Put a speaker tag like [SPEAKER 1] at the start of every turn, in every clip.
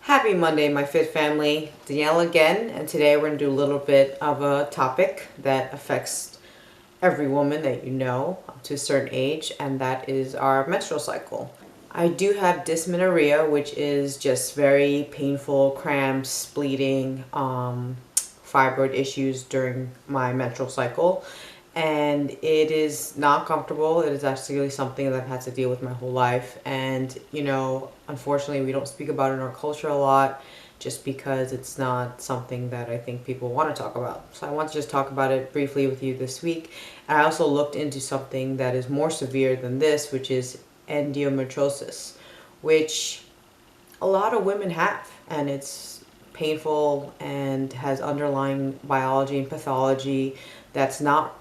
[SPEAKER 1] Happy Monday, my fit family. Danielle again, and today we're going to do a little bit of a topic that affects every woman that you know up to a certain age, and that is our menstrual cycle. I do have dysmenorrhea, which is just very painful cramps, bleeding, fibroid issues during my menstrual cycle. And it is not comfortable. It is actually something that I've had to deal with my whole life. And, unfortunately, we don't speak about it in our culture a lot just because it's not something that I think people want to talk about. So I want to just talk about it briefly with you this week. And I also looked into something that is more severe than this, which is endometriosis, which a lot of women have. And it's painful and has underlying biology and pathology that's not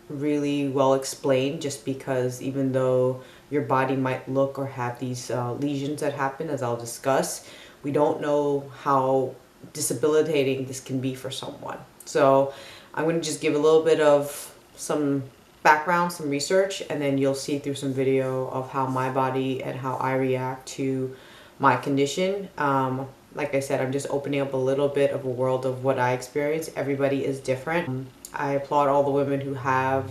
[SPEAKER 1] really well explained, just because even though your body might look or have these lesions that happen, as I'll discuss, we don't know how debilitating this can be for someone. So I'm going to just give a little bit of some background, some research, and then you'll see through some video of how my body and how I react to my condition. Like I said, I'm just opening up a little bit of a world of what I experience. Everybody is different. I applaud all the women who have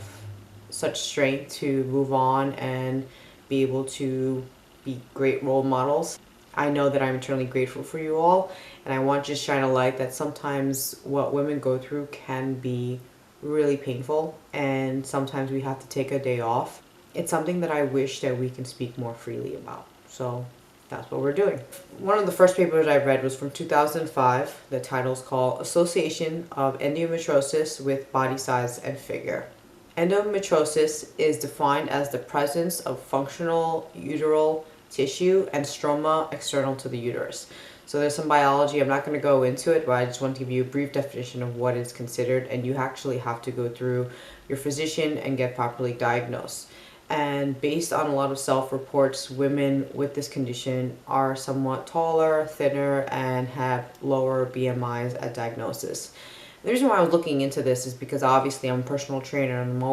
[SPEAKER 1] such strength to move on and be able to be great role models. I know that I'm eternally grateful for you all, and I want to just shine a light that sometimes what women go through can be really painful, and sometimes we have to take a day off. It's something that I wish that we can speak more freely about. So that's what we're doing. One of the first papers I read was from 2005. The title is called Association of Endometriosis with Body Size and Figure. Endometriosis is defined as the presence of functional uteral tissue and stroma external to the uterus. So there's some biology. I'm not going to go into it, but I just want to give you a brief definition of what is considered, and you actually have to go through your physician and get properly diagnosed. And based on a lot of self-reports, women with this condition are somewhat taller, thinner, and have lower BMIs at diagnosis. The reason why I was looking into this is because obviously I'm a personal trainer, and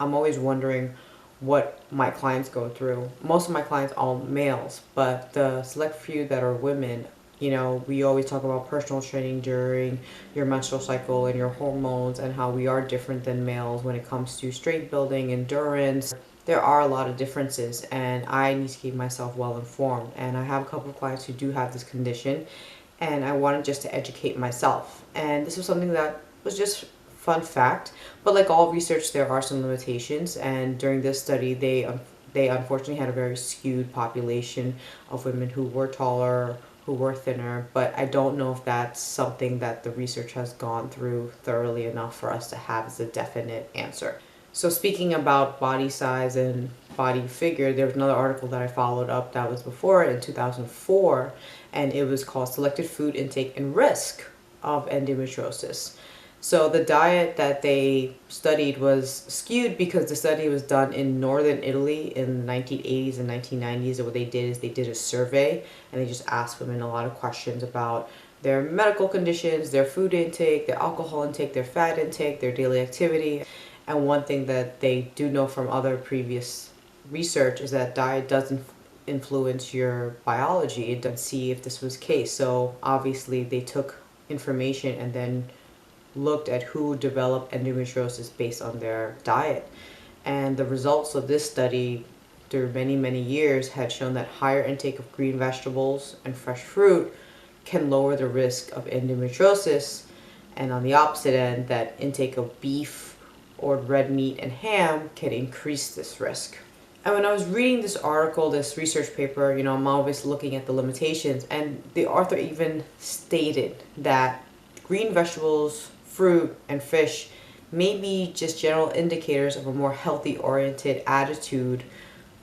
[SPEAKER 1] I'm always wondering what my clients go through. Most of my clients are males, but the select few that are women, we always talk about personal training during your menstrual cycle and your hormones and how we are different than males when it comes to strength building, endurance. There are a lot of differences, and I need to keep myself well informed. And I have a couple of clients who do have this condition, and I wanted just to educate myself. And this was something that was just fun fact. But like all research, there are some limitations. And during this study, they unfortunately had a very skewed population of women who were taller, who were thinner. But I don't know if that's something that the research has gone through thoroughly enough for us to have as a definite answer. So speaking about body size and body figure, there was another article that I followed up that was before in 2004, and it was called Selected Food Intake and Risk of Endometriosis. So the diet that they studied was skewed because the study was done in northern Italy in the 1980s and 1990s. And what they did is they did a survey, and they just asked women a lot of questions about their medical conditions, their food intake, their alcohol intake, their fat intake, their daily activity. And one thing that they do know from other previous research is that diet doesn't influence your biology. It doesn't see if this was the case. So obviously they took information and then looked at who developed endometriosis based on their diet. And the results of this study through many, many years had shown that higher intake of green vegetables and fresh fruit can lower the risk of endometriosis. And on the opposite end, that intake of beef or red meat and ham can increase this risk. And when I was reading this article, this research paper, I'm always looking at the limitations, and the author even stated that green vegetables, fruit, and fish may be just general indicators of a more healthy oriented attitude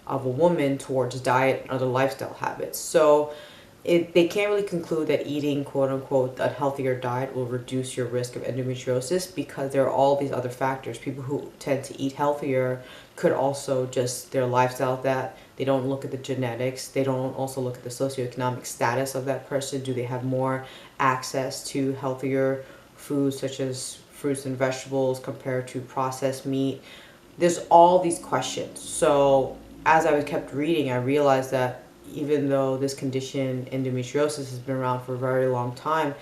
[SPEAKER 1] of a woman towards diet and other lifestyle habits. So they can't really conclude that eating quote unquote a healthier diet will reduce your risk of endometriosis, because there are all these other factors. People who tend to eat healthier could also just their lifestyle, that they don't look at the genetics, they don't also look at the socioeconomic status of that person. Do they have more access to healthier foods such as fruits and vegetables compared to processed meat? There's all these questions. So as I kept reading, I realized that even though this condition, endometriosis, has been around for a very long time,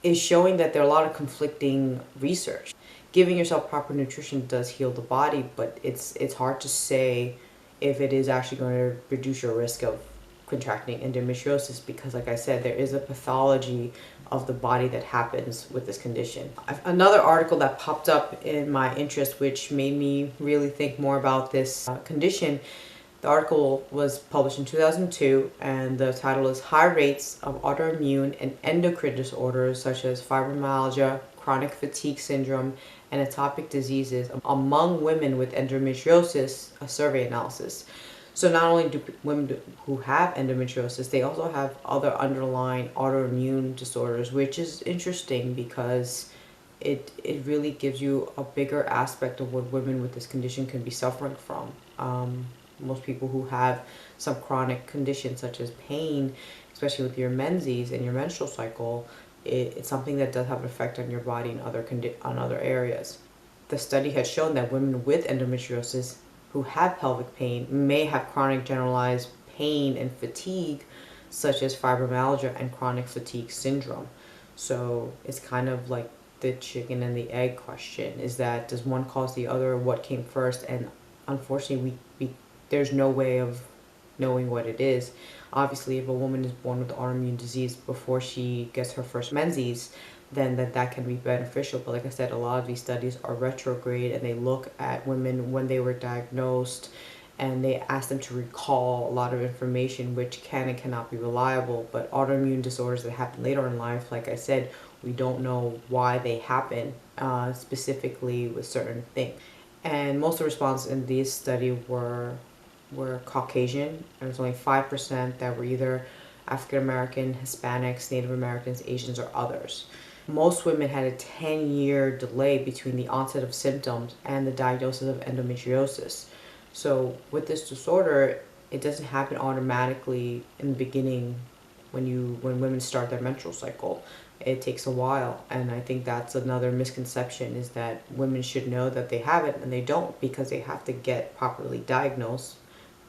[SPEAKER 1] is showing that there are a lot of conflicting research. Giving yourself proper nutrition does heal the body, but it's hard to say if it is actually going to reduce your risk of contracting endometriosis, because like I said, there is a pathology of the body that happens with this condition. Another article that popped up in my interest, which made me really think more about this condition. The article was published in 2002, and the title is High Rates of Autoimmune and Endocrine Disorders such as Fibromyalgia, Chronic Fatigue Syndrome, and Atopic Diseases among Women with Endometriosis, a survey analysis. So not only do women who have endometriosis, they also have other underlying autoimmune disorders, which is interesting because it really gives you a bigger aspect of what women with this condition can be suffering from. Most people who have some chronic condition such as pain, especially with your menses and your menstrual cycle, it's something that does have an effect on your body and on other areas. The study has shown that women with endometriosis who have pelvic pain may have chronic generalized pain and fatigue such as fibromyalgia and chronic fatigue syndrome. So it's kind of like the chicken and the egg question, is that does one cause the other, what came first? And unfortunately we there's no way of knowing what it is. Obviously, if a woman is born with autoimmune disease before she gets her first menses, then that can be beneficial. But like I said, a lot of these studies are retrograde, and they look at women when they were diagnosed, and they ask them to recall a lot of information which can and cannot be reliable. But autoimmune disorders that happen later in life, like I said, we don't know why they happen specifically with certain things. And most of the responses in this study were Caucasian. There was only 5% that were either African American, Hispanics, Native Americans, Asians, or others. Most women had a 10-year delay between the onset of symptoms and the diagnosis of endometriosis. So with this disorder, it doesn't happen automatically in the beginning when women start their menstrual cycle. It takes a while, and I think that's another misconception, is that women should know that they have it, and they don't, because they have to get properly diagnosed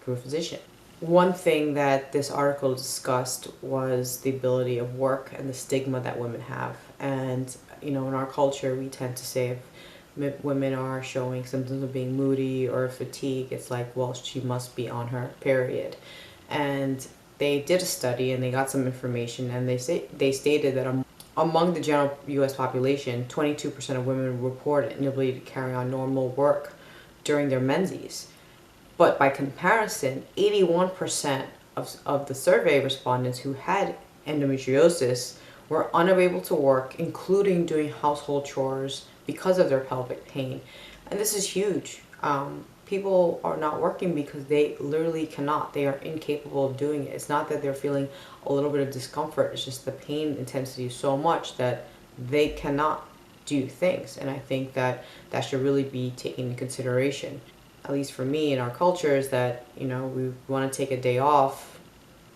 [SPEAKER 1] through a physician. One thing that this article discussed was the ability of work and the stigma that women have. And in our culture, we tend to say if women are showing symptoms of being moody or fatigue, it's like, well, she must be on her period. And they did a study and they got some information, and they stated that among the general U.S. population, 22% of women report an inability to carry on normal work during their menses. But by comparison, 81% of the survey respondents who had endometriosis were unable to work, including doing household chores, because of their pelvic pain. And this is huge. People are not working because they literally cannot. They are incapable of doing it. It's not that they're feeling a little bit of discomfort. It's just the pain intensity is so much that they cannot do things. And I think that should really be taken into consideration. At least for me, in our culture, is that, we want to take a day off.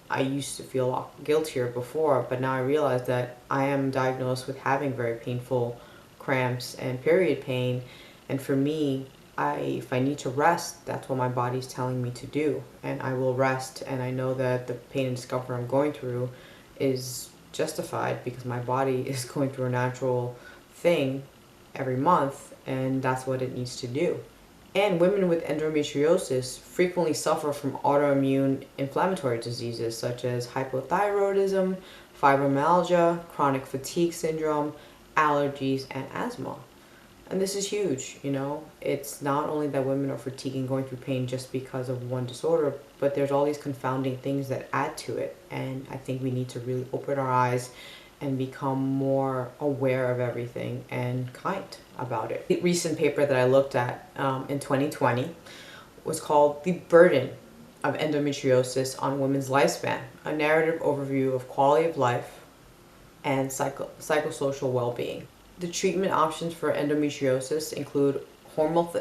[SPEAKER 1] I used to feel a lot guiltier before, but now I realize that I am diagnosed with having very painful cramps and period pain. And for me, if I need to rest, that's what my body's telling me to do. And I will rest, and I know that the pain and discomfort I'm going through is justified because my body is going through a natural thing every month, and that's what it needs to do. And women with endometriosis frequently suffer from autoimmune inflammatory diseases such as hypothyroidism, fibromyalgia, chronic fatigue syndrome, allergies, and asthma. And this is huge, It's not only that women are fatiguing, going through pain just because of one disorder, but there's all these confounding things that add to it. And I think we need to really open our eyes and become more aware of everything and kind about it. The recent paper that I looked at in 2020 was called The Burden of Endometriosis on Women's Lifespan, a narrative overview of quality of life and psychosocial well-being. The treatment options for endometriosis include hormonal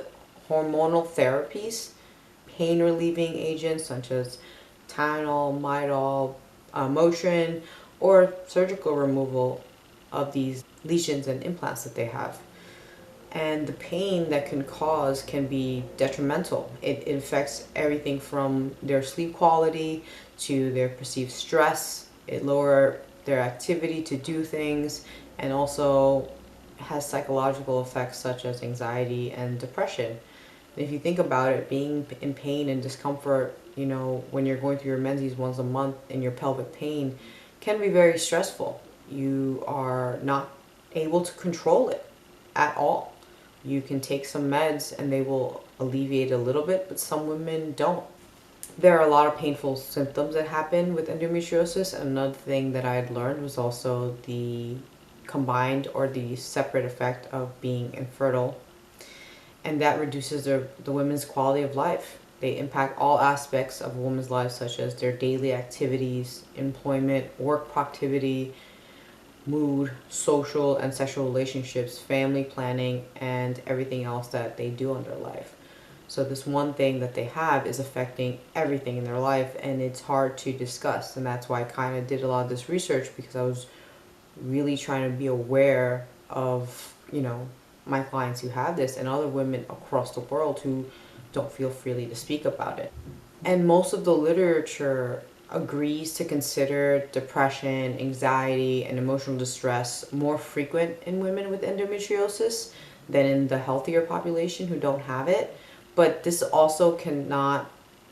[SPEAKER 1] therapies, pain-relieving agents such as Tylenol, Midol, Motrin, or surgical removal of these lesions and implants that they have. And the pain that can cause can be detrimental. It affects everything from their sleep quality to their perceived stress. It lowers their activity to do things, and also has psychological effects such as anxiety and depression. And if you think about it, being in pain and discomfort, you know, when you're going through your menses once a month and your pelvic pain can be very stressful. You are not able to control it at all. You can take some meds and they will alleviate a little bit, but some women don't. There are a lot of painful symptoms that happen with endometriosis. Another thing that I had learned was also the combined or the separate effect of being infertile, and that reduces the women's quality of life. They impact all aspects of a woman's life, such as their daily activities, employment, work productivity, mood, social and sexual relationships, family planning, and everything else that they do in their life. So this one thing that they have is affecting everything in their life, and it's hard to discuss. And that's why I kind of did a lot of this research, because I was really trying to be aware of, you know, my clients who have this and other women across the world who don't feel freely to speak about it. And most of the literature agrees to consider depression, anxiety, and emotional distress more frequent in women with endometriosis than in the healthier population who don't have it. But this also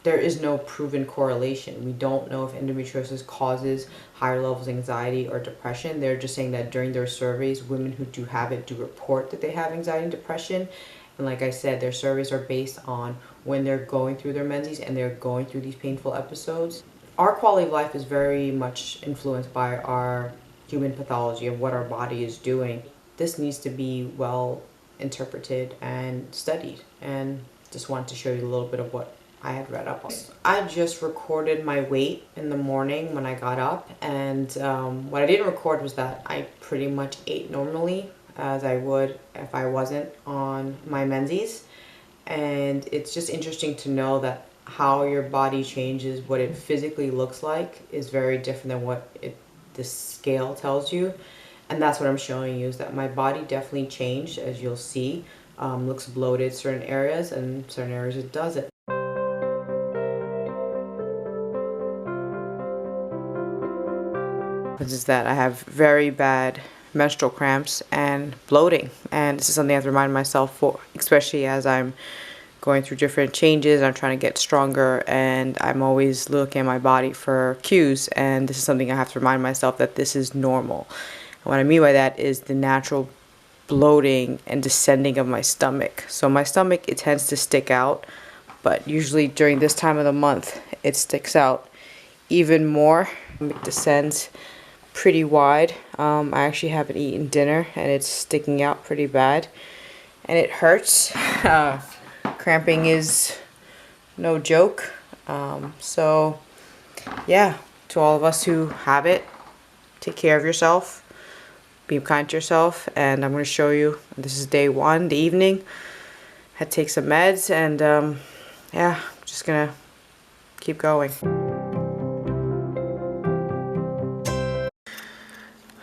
[SPEAKER 1] there is no proven correlation. We don't know if endometriosis causes higher levels of anxiety or depression. They're just saying that during their surveys, women who do have it do report that they have anxiety and depression. And like I said, their surveys are based on when they're going through their menses and they're going through these painful episodes. Our quality of life is very much influenced by our human pathology of what our body is doing. This needs to be well interpreted and studied, and just wanted to show you a little bit of what I had read up on. I just recorded my weight in the morning when I got up, and what I didn't record was that I pretty much ate normally as I would if I wasn't on my menses. And it's just interesting to know that how your body changes, what it physically looks like is very different than what the scale tells you. And that's what I'm showing you, is that my body definitely changed, as you'll see. Looks bloated certain areas, and certain areas it doesn't. Is that I have very bad menstrual cramps and bloating, and this is something I have to remind myself for, especially as I'm going through different changes. I'm trying to get stronger, and I'm always looking at my body for cues, and this is something I have to remind myself that this is normal. And what I mean by that is the natural bloating and descending of my stomach. So my stomach, it tends to stick out, but usually during this time of the month it sticks out even more. It descends pretty wide. I actually haven't eaten dinner and it's sticking out pretty bad, and it hurts. Cramping is no joke. So yeah, to all of us who have it, take care of yourself, be kind to yourself. And I'm going to show you, this is day one, the evening. I had to take some meds, and yeah, I'm just gonna keep going.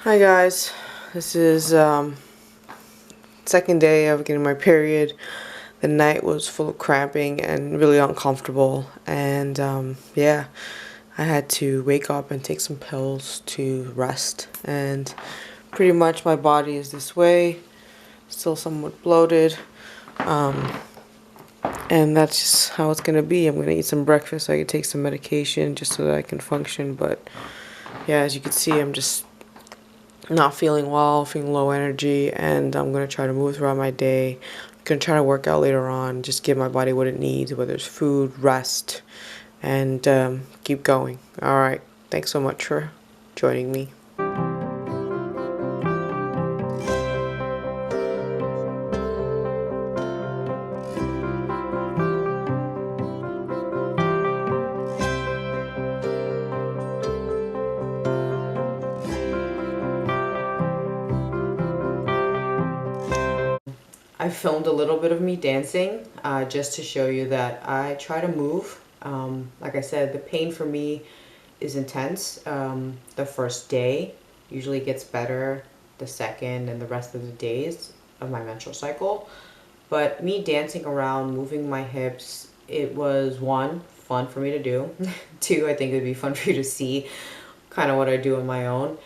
[SPEAKER 1] Hi guys, this is second day of getting my period. The night was full of cramping and really uncomfortable, and yeah, I had to wake up and take some pills to rest, and pretty much my body is this way, still somewhat bloated, and that's just how it's gonna be. I'm gonna eat some breakfast so I can take some medication just so that I can function. But yeah, as you can see, I'm just not feeling well, feeling low energy, and I'm going to try to move throughout my day. I'm going to try to work out later on, just give my body what it needs, whether it's food, rest, and keep going. Alright, thanks so much for joining me. I filmed a little bit of me dancing just to show you that I try to move. Like I said, the pain for me is intense. The first day usually gets better, the second and the rest of the days of my menstrual cycle. But me dancing around, moving my hips, it was one, fun for me to do. 2, I think it would be fun for you to see kind of what I do on my own.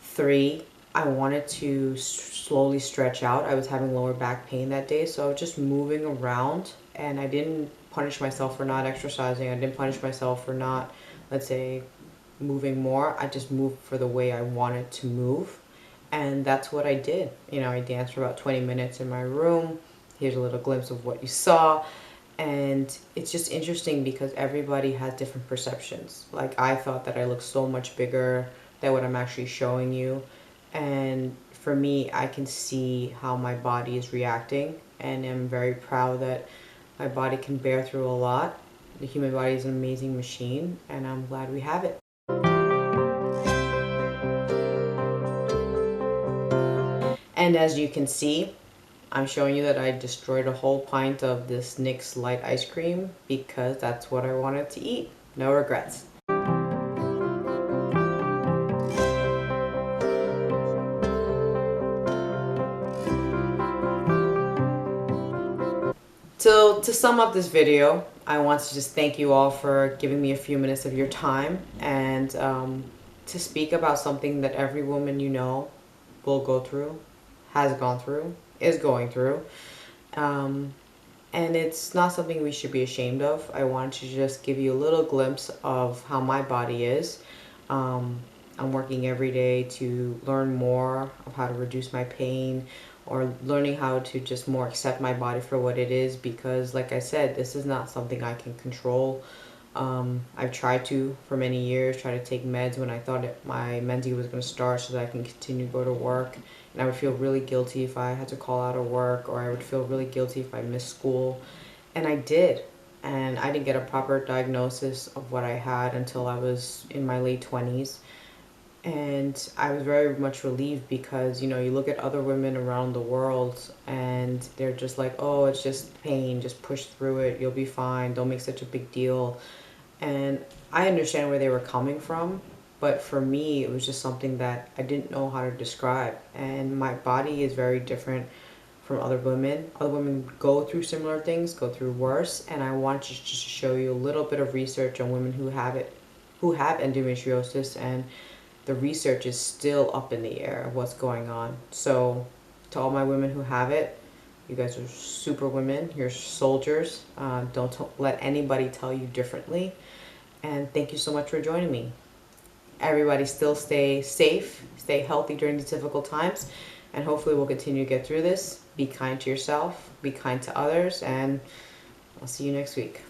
[SPEAKER 1] 3, I wanted to slowly stretch out. I was having lower back pain that day, so I was just moving around, and I didn't punish myself for not exercising. I didn't punish myself for not, let's say, moving more. I just moved for the way I wanted to move, and that's what I did. You know, I danced for about 20 minutes in my room. Here's a little glimpse of what you saw. And it's just interesting because everybody has different perceptions. Like, I thought that I looked so much bigger than what I'm actually showing you. And for me, I can see how my body is reacting, and I'm very proud that my body can bear through a lot. The human body is an amazing machine, and I'm glad we have it. And as you can see, I'm showing you that I destroyed a whole pint of this NYX light ice cream because that's what I wanted to eat. No regrets. So to sum up this video, I want to just thank you all for giving me a few minutes of your time, and to speak about something that every woman you know will go through, has gone through, is going through. And it's not something we should be ashamed of. I wanted to just give you a little glimpse of how my body is. I'm working every day to learn more of how to reduce my pain, or learning how to just more accept my body for what it is, because like I said, this is not something I can control. I've tried to for many years, try to take meds when I thought my menses was going to start so that I can continue to go to work. And I would feel really guilty if I had to call out of work, or I would feel really guilty if I missed school. And I did. And I didn't get a proper diagnosis of what I had until I was in my late 20s. And I was very much relieved because, you know, you look at other women around the world and they're just like, oh, it's just pain, just push through it, you'll be fine, don't make such a big deal. And I understand where they were coming from, but for me, it was just something that I didn't know how to describe. And my body is very different from other women. Other women go through similar things, go through worse, and I want to just show you a little bit of research on women who have it, who have endometriosis, and the research is still up in the air of what's going on. So to all my women who have it, you guys are super women. You're soldiers. Don't let anybody tell you differently. And thank you so much for joining me. Everybody still stay safe, stay healthy during these difficult times, and hopefully we'll continue to get through this. Be kind to yourself, be kind to others, and I'll see you next week.